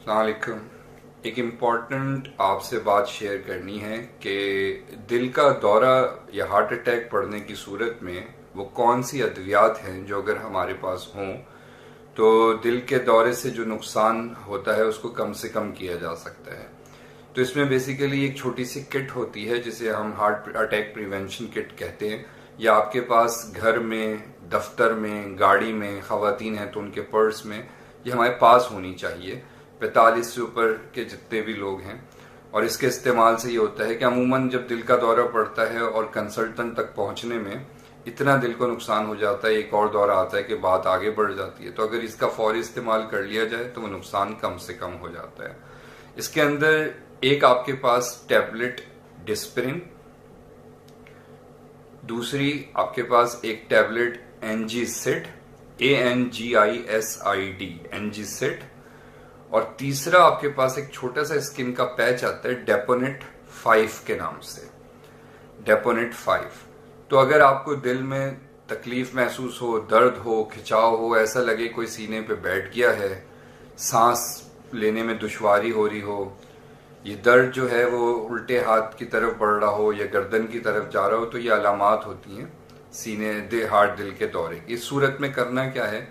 अस्सलाम वालेकुम। एक इम्पॉर्टेंट आपसे बात शेयर करनी है कि दिल का दौरा या हार्ट अटैक पड़ने की सूरत में वो कौन सी अद्वियात हैं जो अगर हमारे पास हों तो दिल के दौरे से जो नुकसान होता है उसको कम से कम किया जा सकता है। तो इसमें बेसिकली एक छोटी सी किट होती है जिसे हम हार्ट अटैक प्रिवेंशन किट कहते हैं। या आपके पास घर में, दफ्तर में, गाड़ी में, खवातीन हैं तो उनके पर्स में ये हमारे पास होनी चाहिए। 45 से ऊपर के जितने भी लोग हैं, और इसके इस्तेमाल से ये होता है कि अमूमन जब दिल का दौरा पड़ता है और कंसल्टेंट तक पहुंचने में इतना दिल को नुकसान हो जाता है, एक और दौरा आता है कि बात आगे बढ़ जाती है। तो अगर इसका फौरी इस्तेमाल कर लिया जाए तो वो नुकसान कम से कम हो जाता है। इसके अंदर एक आपके पास टैबलेट डिस्प्रिन, दूसरी आपके पास एक टैबलेट एनजीसिड, ANGISID, एनजीसिड, और तीसरा आपके पास एक छोटा सा स्किन का पैच आता है डेपोनेट 5 के नाम से, डेपोनेट 5। तो अगर आपको दिल में तकलीफ महसूस हो, दर्द हो, खिंचाव हो, ऐसा लगे कोई सीने पे बैठ गया है, सांस लेने में दुश्वारी हो रही हो, ये दर्द जो है वो उल्टे हाथ की तरफ बढ़ रहा हो या गर्दन की तरफ जा रहा हो, तो ये अलामात होती हैं सीने हार्ट दिल के दौरे की। इस सूरत में करना क्या है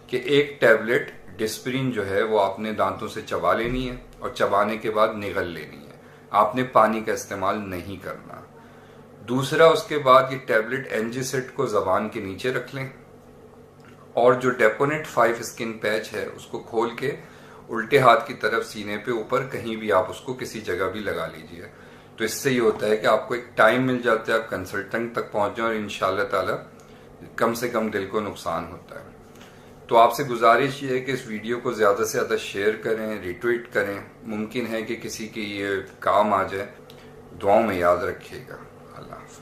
कि एक टैबलेट डिस्प्रिन जो है वो आपने दांतों से चबा लेनी है और चबाने के बाद निगल लेनी है। आपने पानी का इस्तेमाल नहीं करना। दूसरा, उसके बाद ये टैबलेट एनजीसिड को जबान के नीचे रख लें और जो डेपोनेट 5 स्किन पैच है उसको खोल के उल्टे हाथ की तरफ सीने पे ऊपर कहीं भी आप उसको किसी जगह भी लगा लीजिए। तो इससे ये होता है कि आपको एक टाइम मिल जाता है, आप कंसल्टेंट तक पहुंच जाए और इंशाल्लाह ताला कम से कम दिल को नुकसान होता है। तो आपसे गुजारिश ये है कि इस वीडियो को ज़्यादा से ज़्यादा शेयर करें, रिट्वीट करें। मुमकिन है कि किसी के ये काम आ जाए। दुआओं में याद रखिएगा। अल्लाह हाफ़िज़।